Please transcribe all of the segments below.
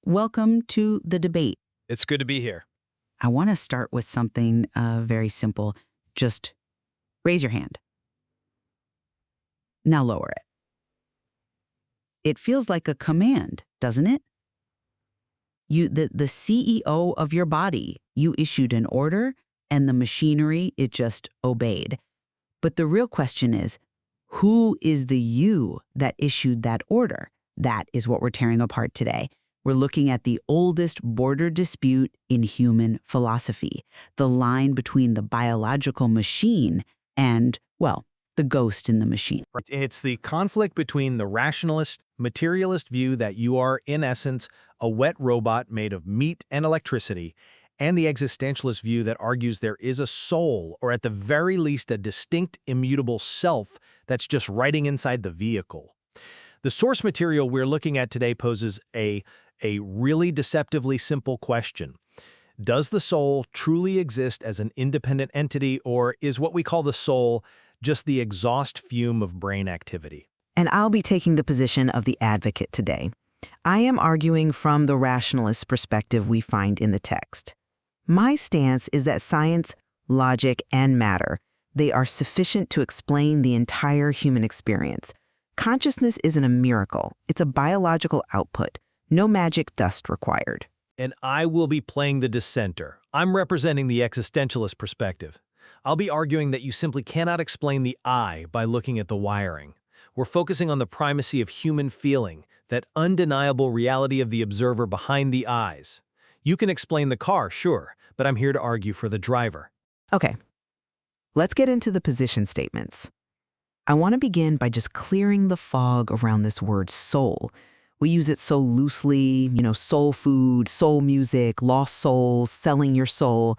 Welcome to the debate. It's good to be here. I want to start with something very simple. Just raise your hand. Now lower it. It feels like a command, doesn't it? The CEO of your body, you issued an order, and the machinery, it just obeyed. But the real question is, who is the you that issued that order? That is what we're tearing apart today. We're looking at the oldest border dispute in human philosophy, the line between the biological machine and, well, the ghost in the machine. It's the conflict between the rationalist, materialist view that you are, in essence, a wet robot made of meat and electricity, and the existentialist view that argues there is a soul, or at the very least a distinct, immutable self that's just writing inside the vehicle. The source material we're looking at today poses a really deceptively simple question. Does the soul truly exist as an independent entity, or is what we call the soul just the exhaust fume of brain activity? And I'll be taking the position of the advocate today. I am arguing from the rationalist perspective we find in the text. My stance is that science, logic, and matter, they are sufficient to explain the entire human experience. Consciousness isn't a miracle. It's a biological output. No magic dust required. And I will be playing the dissenter. I'm representing the existentialist perspective. I'll be arguing that you simply cannot explain the I by looking at the wiring. We're focusing on the primacy of human feeling, that undeniable reality of the observer behind the eyes. You can explain the car, sure, but I'm here to argue for the driver. Okay, let's get into the position statements. I want to begin by just clearing the fog around this word soul. We use it so loosely, soul food, soul music, lost souls, selling your soul.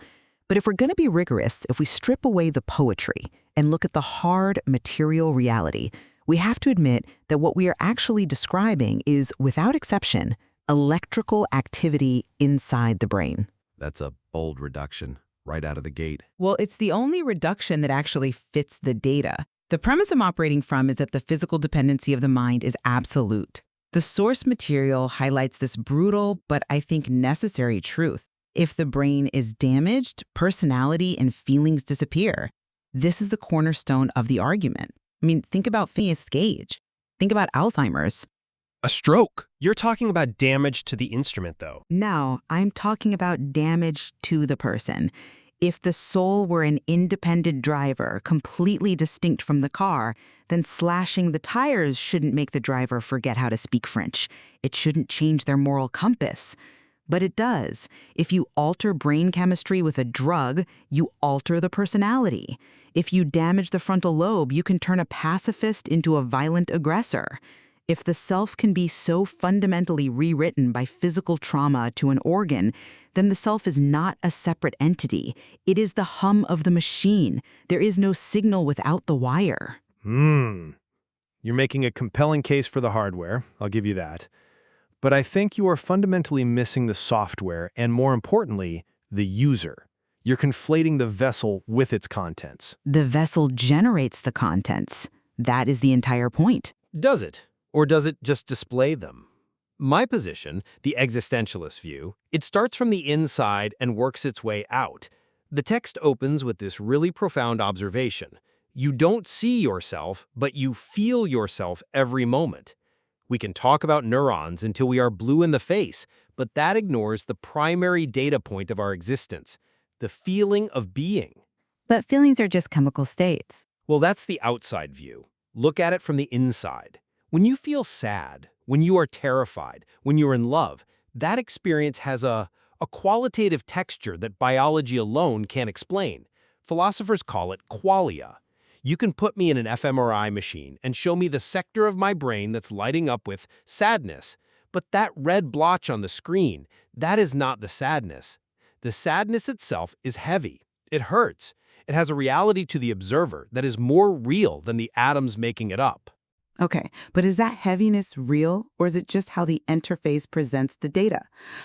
But if we're going to be rigorous, if we strip away the poetry and look at the hard material reality, we have to admit that what we are actually describing is, without exception, electrical activity inside the brain. That's a bold reduction, right out of the gate. Well, it's the only reduction that actually fits the data. The premise I'm operating from is that the physical dependency of the mind is absolute. The source material highlights this brutal, but I think necessary truth. If the brain is damaged, personality and feelings disappear. This is the cornerstone of the argument. I mean, think about Phineas Gage. Think about Alzheimer's. A stroke. You're talking about damage to the instrument, though. No, I'm talking about damage to the person. If the soul were an independent driver, completely distinct from the car, then slashing the tires shouldn't make the driver forget how to speak French. It shouldn't change their moral compass. But it does. If you alter brain chemistry with a drug, you alter the personality. If you damage the frontal lobe, you can turn a pacifist into a violent aggressor. If the self can be so fundamentally rewritten by physical trauma to an organ, then the self is not a separate entity. It is the hum of the machine. There is no signal without the wire. You're making a compelling case for the hardware, I'll give you that. But I think you are fundamentally missing the software and, more importantly, the user. You're conflating the vessel with its contents. The vessel generates the contents. That is the entire point. Does it? Or does it just display them? My position, the existentialist view, it starts from the inside and works its way out. The text opens with this really profound observation. You don't see yourself, but you feel yourself every moment. We can talk about neurons until we are blue in the face, but that ignores the primary data point of our existence, the feeling of being. But feelings are just chemical states. Well, that's the outside view. Look at it from the inside. When you feel sad, when you are terrified, when you're in love, that experience has a qualitative texture that biology alone can't explain. Philosophers call it qualia. You can put me in an fMRI machine and show me the sector of my brain that's lighting up with sadness. But that red blotch on the screen, that is not the sadness. The sadness itself is heavy. It hurts. It has a reality to the observer that is more real than the atoms making it up. Okay, but is that heaviness real, or is it just how the interface presents the data?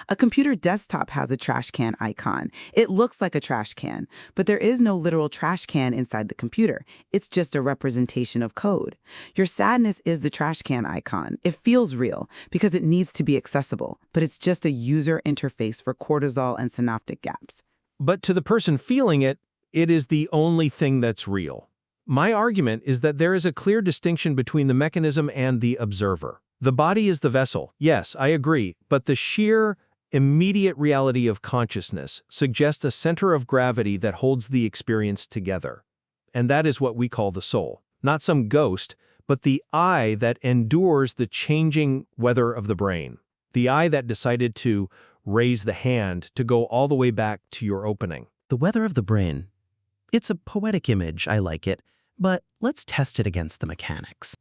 A computer desktop has a trash can icon. It looks like a trash can, but there is no literal trash can inside the computer. It's just a representation of code. Your sadness is the trash can icon. It feels real because it needs to be accessible, but it's just a user interface for cortisol and synaptic gaps. But to the person feeling it, it is the only thing that's real. My argument is that there is a clear distinction between the mechanism and the observer. The body is the vessel, yes, I agree, but the sheer, immediate reality of consciousness suggests a center of gravity that holds the experience together. And that is what we call the soul. Not some ghost, but the I that endures the changing weather of the brain. The I that decided to raise the hand to go all the way back to your opening. The weather of the brain. It's a poetic image, I like it, but let's test it against the mechanics.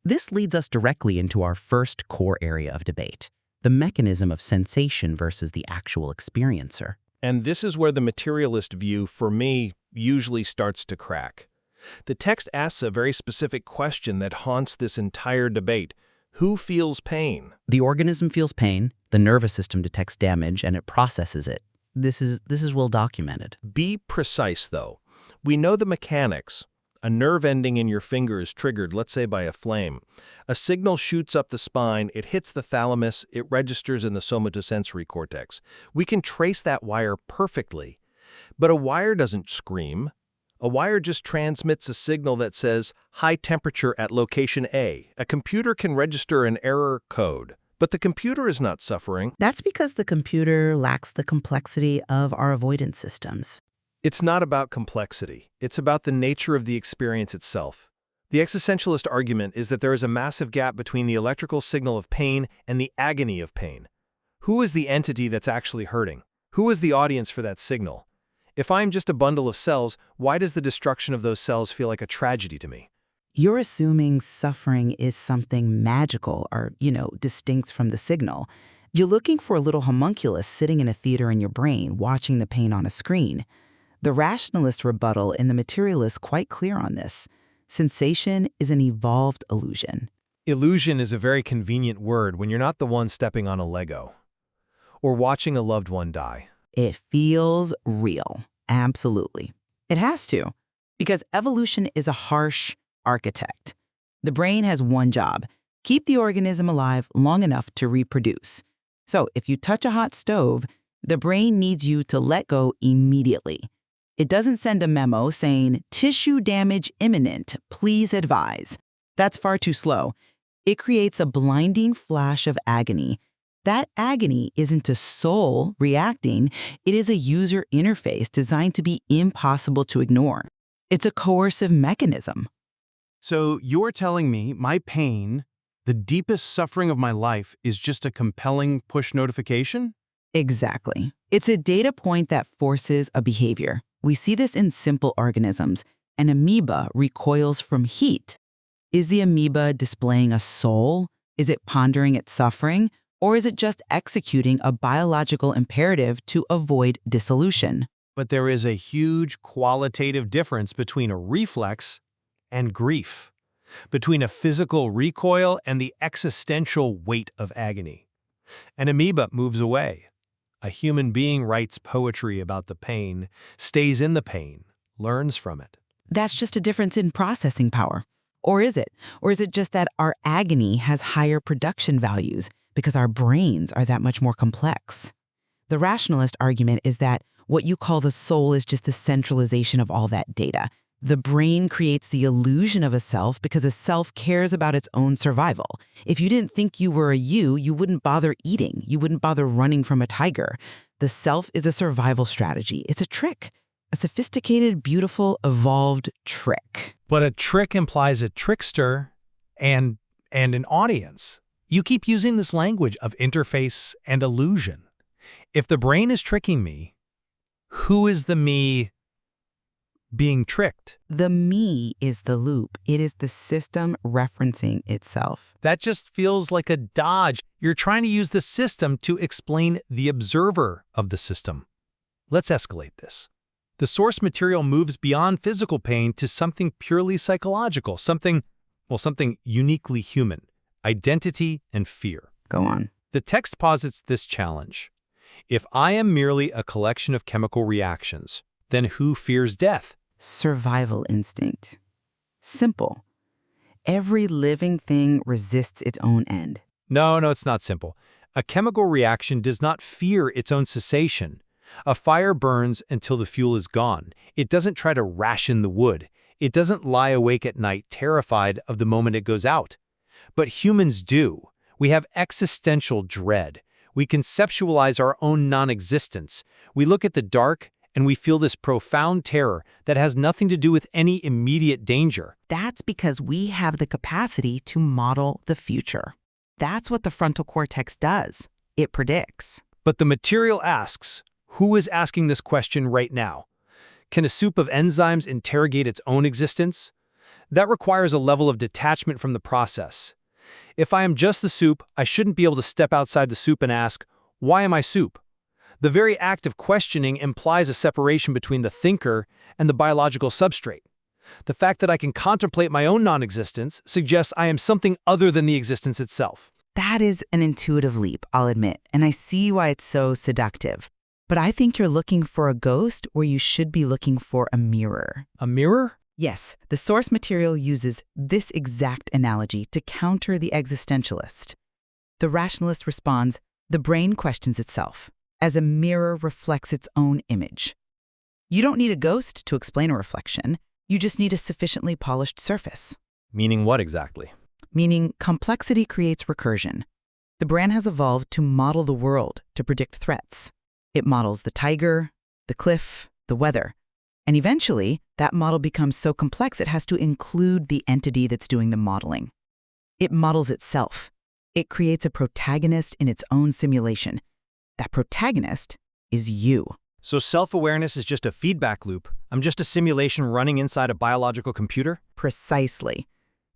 This leads us directly into our first core area of debate, the mechanism of sensation versus the actual experiencer. And this is where the materialist view, for me, usually starts to crack. The text asks a very specific question that haunts this entire debate. Who feels pain? The organism feels pain, the nervous system detects damage, and it processes it. This is well documented. Be precise, though. We know the mechanics. A nerve ending in your finger is triggered, let's say by a flame. A signal shoots up the spine, it hits the thalamus, it registers in the somatosensory cortex. We can trace that wire perfectly. But a wire doesn't scream. A wire just transmits a signal that says, high temperature at location A. A computer can register an error code. But the computer is not suffering. That's because the computer lacks the complexity of our avoidance systems. It's not about complexity. It's about the nature of the experience itself. The existentialist argument is that there is a massive gap between the electrical signal of pain and the agony of pain. Who is the entity that's actually hurting? Who is the audience for that signal? If I'm just a bundle of cells, why does the destruction of those cells feel like a tragedy to me? You're assuming suffering is something magical or, distinct from the signal. You're looking for a little homunculus sitting in a theater in your brain, watching the pain on a screen. The rationalist rebuttal in the materialist quite clear on this. Sensation is an evolved illusion. Illusion is a very convenient word when you're not the one stepping on a Lego or watching a loved one die. It feels real. Absolutely. It has to, because evolution is a harsh architect. The brain has one job: keep the organism alive long enough to reproduce. So if you touch a hot stove, the brain needs you to let go immediately. It doesn't send a memo saying, tissue damage imminent, please advise. That's far too slow. It creates a blinding flash of agony. That agony isn't a soul reacting, it is a user interface designed to be impossible to ignore. It's a coercive mechanism. So you're telling me my pain, the deepest suffering of my life, is just a compelling push notification? Exactly. It's a data point that forces a behavior. We see this in simple organisms. An amoeba recoils from heat. Is the amoeba displaying a soul? Is it pondering its suffering? Or is it just executing a biological imperative to avoid dissolution? But there is a huge qualitative difference between a reflex and grief, between a physical recoil and the existential weight of agony. An amoeba moves away. A human being writes poetry about the pain, stays in the pain, learns from it. That's just a difference in processing power. Or is it? Or is it just that our agony has higher production values because our brains are that much more complex? The rationalist argument is that what you call the soul is just the centralization of all that data. The brain creates the illusion of a self because a self cares about its own survival. If you didn't think you were a you wouldn't bother eating. You wouldn't bother running from a tiger. The self is a survival strategy. It's a trick. A sophisticated, beautiful, evolved trick. But a trick implies a trickster and an audience. You keep using this language of interface and illusion. If the brain is tricking me, who is the me being tricked? The me is the loop. It is the system referencing itself. That just feels like a dodge. You're trying to use the system to explain the observer of the system. Let's escalate this. The source material moves beyond physical pain to something purely psychological, something Well, something uniquely human: identity and fear. Go on. The text posits this challenge. If I am merely a collection of chemical reactions, then who fears death? Survival instinct. Simple. Every living thing resists its own end. No, it's not simple. A chemical reaction does not fear its own cessation. A fire burns until the fuel is gone. It doesn't try to ration the wood. It doesn't lie awake at night terrified of the moment it goes out. But humans do. We have existential dread. We conceptualize our own non-existence. We look at the dark and we feel this profound terror that has nothing to do with any immediate danger. That's because we have the capacity to model the future. That's what the frontal cortex does. It predicts. But the material asks, who is asking this question right now? Can a soup of enzymes interrogate its own existence? That requires a level of detachment from the process. If I am just the soup, I shouldn't be able to step outside the soup and ask, why am I soup? The very act of questioning implies a separation between the thinker and the biological substrate. The fact that I can contemplate my own non-existence suggests I am something other than the existence itself. That is an intuitive leap, I'll admit, and I see why it's so seductive. But I think you're looking for a ghost where you should be looking for a mirror. A mirror? Yes, the source material uses this exact analogy to counter the existentialist. The rationalist responds, the brain questions itself, as a mirror reflects its own image. You don't need a ghost to explain a reflection, you just need a sufficiently polished surface. Meaning what exactly? Meaning complexity creates recursion. The brain has evolved to model the world, to predict threats. It models the tiger, the cliff, the weather. And eventually, that model becomes so complex it has to include the entity that's doing the modeling. It models itself. It creates a protagonist in its own simulation. That protagonist is you. So self-awareness is just a feedback loop. I'm just a simulation running inside a biological computer? Precisely.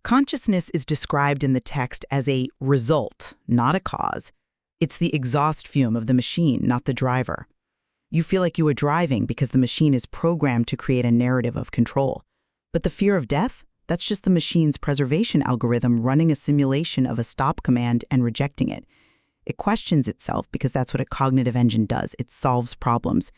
Consciousness is described in the text as a result, not a cause. It's the exhaust fume of the machine, not the driver. You feel like you are driving because the machine is programmed to create a narrative of control. But the fear of death? That's just the machine's preservation algorithm running a simulation of a stop command and rejecting it. It questions itself because that's what a cognitive engine does. It solves problems.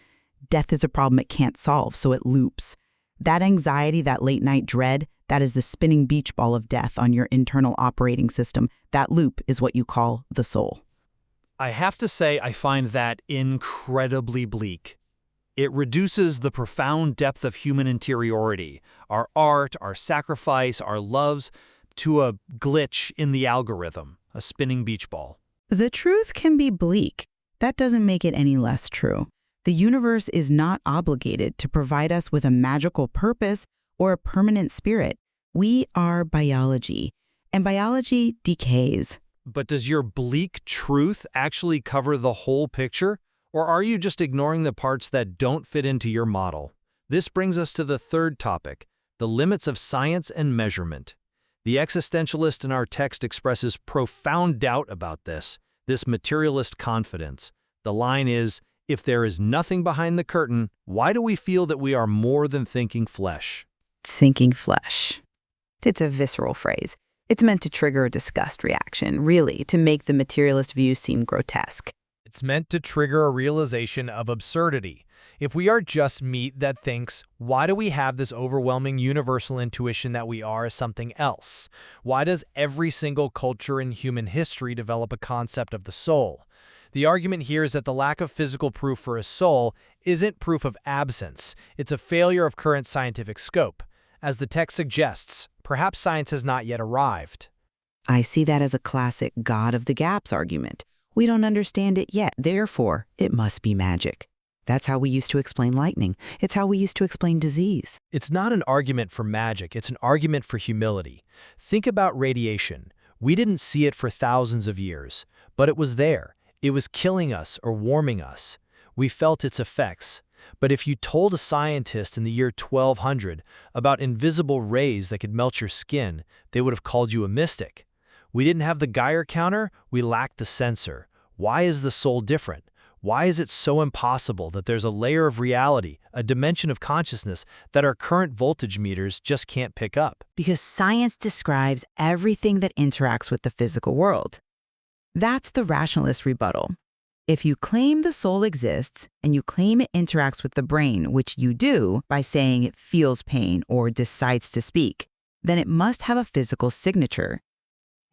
Death is a problem it can't solve, so it loops. That anxiety, that late-night dread, that is the spinning beach ball of death on your internal operating system. That loop is what you call the soul. I have to say I find that incredibly bleak. It reduces the profound depth of human interiority, our art, our sacrifice, our loves, to a glitch in the algorithm, a spinning beach ball. The truth can be bleak. That doesn't make it any less true. The universe is not obligated to provide us with a magical purpose or a permanent spirit. We are biology, and biology decays. But does your bleak truth actually cover the whole picture? Or are you just ignoring the parts that don't fit into your model? This brings us to the third topic, the limits of science and measurement. The existentialist in our text expresses profound doubt about this materialist confidence. The line is, if there is nothing behind the curtain, why do we feel that we are more than thinking flesh? Thinking flesh. It's a visceral phrase. It's meant to trigger a disgust reaction, really, to make the materialist view seem grotesque. It's meant to trigger a realization of absurdity. If we are just meat that thinks, why do we have this overwhelming universal intuition that we are something else? Why does every single culture in human history develop a concept of the soul? The argument here is that the lack of physical proof for a soul isn't proof of absence. It's a failure of current scientific scope. As the text suggests, perhaps science has not yet arrived. I see that as a classic God of the gaps argument. We don't understand it yet, therefore, it must be magic. That's how we used to explain lightning. It's how we used to explain disease. It's not an argument for magic, it's an argument for humility. Think about radiation. We didn't see it for thousands of years, but it was there. It was killing us or warming us. We felt its effects. But if you told a scientist in the year 1200 about invisible rays that could melt your skin, they would have called you a mystic. We didn't have the Geiger counter, we lacked the sensor. Why is the soul different? Why is it so impossible that there's a layer of reality, a dimension of consciousness that our current voltage meters just can't pick up? Because science describes everything that interacts with the physical world. That's the rationalist rebuttal. If you claim the soul exists and you claim it interacts with the brain, which you do by saying it feels pain or decides to speak, then it must have a physical signature.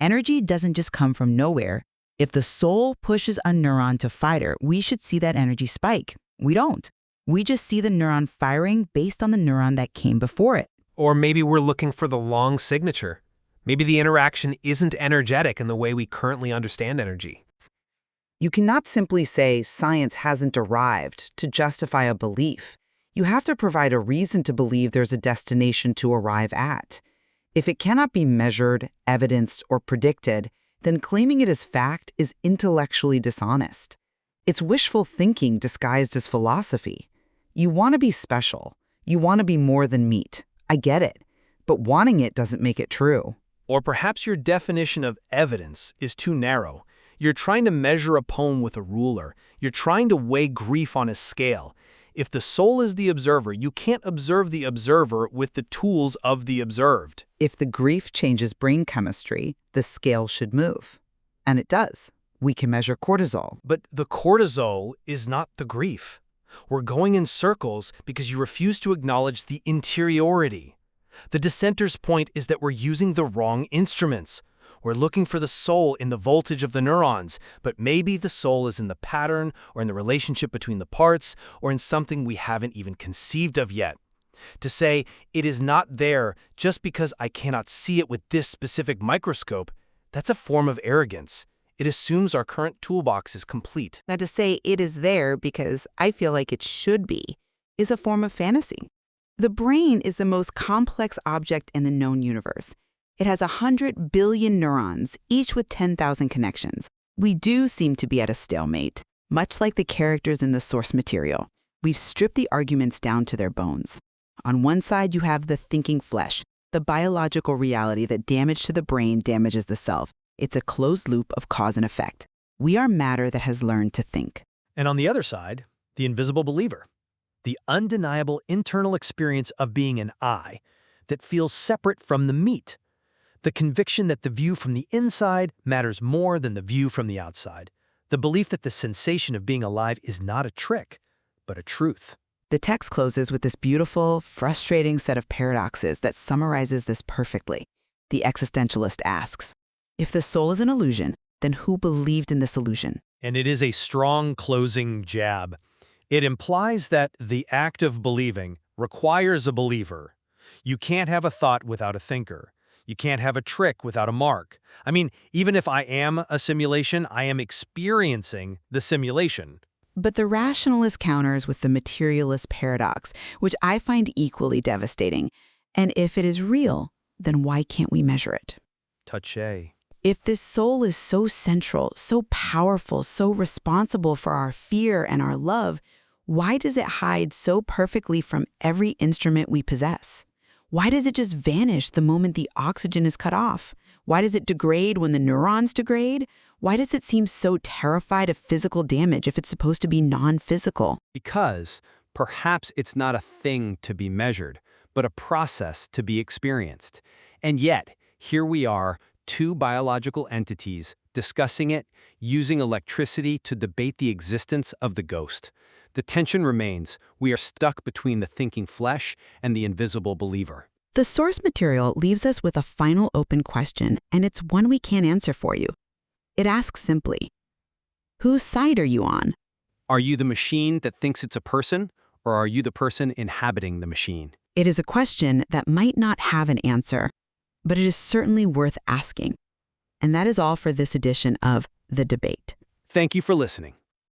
Energy doesn't just come from nowhere. If the soul pushes a neuron to fire, we should see that energy spike. We don't. We just see the neuron firing based on the neuron that came before it. Or maybe we're looking for the long signature. Maybe the interaction isn't energetic in the way we currently understand energy. You cannot simply say science hasn't arrived to justify a belief. You have to provide a reason to believe there's a destination to arrive at. If it cannot be measured, evidenced, or predicted, then claiming it as fact is intellectually dishonest. It's wishful thinking disguised as philosophy. You want to be special. You want to be more than meat. I get it. But wanting it doesn't make it true. Or perhaps your definition of evidence is too narrow. You're trying to measure a poem with a ruler. You're trying to weigh grief on a scale. If the soul is the observer, you can't observe the observer with the tools of the observed. If the grief changes brain chemistry, the scale should move. And it does. We can measure cortisol. But the cortisol is not the grief. We're going in circles because you refuse to acknowledge the interiority. The dissenter's point is that we're using the wrong instruments. We're looking for the soul in the voltage of the neurons, but maybe the soul is in the pattern or in the relationship between the parts or in something we haven't even conceived of yet. To say it is not there just because I cannot see it with this specific microscope, that's a form of arrogance. It assumes our current toolbox is complete. Now, to say it is there because I feel like it should be is a form of fantasy. The brain is the most complex object in the known universe. It has 100 billion neurons, each with 10,000 connections. We do seem to be at a stalemate, much like the characters in the source material. We've stripped the arguments down to their bones. On one side, you have the thinking flesh, the biological reality that damage to the brain damages the self. It's a closed loop of cause and effect. We are matter that has learned to think. And on the other side, the invisible believer, the undeniable internal experience of being an I that feels separate from the meat. The conviction that the view from the inside matters more than the view from the outside. The belief that the sensation of being alive is not a trick, but a truth. The text closes with this beautiful, frustrating set of paradoxes that summarizes this perfectly. The existentialist asks, if the soul is an illusion, then who believed in this illusion? And it is a strong closing jab. It implies that the act of believing requires a believer. You can't have a thought without a thinker. You can't have a trick without a mark. I mean, even if I am a simulation, I am experiencing the simulation. But the rationalist counters with the materialist paradox, which I find equally devastating. And if it is real, then why can't we measure it? Touché. If this soul is so central, so powerful, so responsible for our fear and our love, why does it hide so perfectly from every instrument we possess? Why does it just vanish the moment the oxygen is cut off? Why does it degrade when the neurons degrade? Why does it seem so terrified of physical damage if it's supposed to be non-physical? Because perhaps it's not a thing to be measured, but a process to be experienced. And yet, here we are, two biological entities discussing it, using electricity to debate the existence of the ghost. The tension remains. We are stuck between the thinking flesh and the invisible believer. The source material leaves us with a final open question, and it's one we can't answer for you. It asks simply, whose side are you on? Are you the machine that thinks it's a person, or are you the person inhabiting the machine? It is a question that might not have an answer, but it is certainly worth asking. And that is all for this edition of The Debate. Thank you for listening.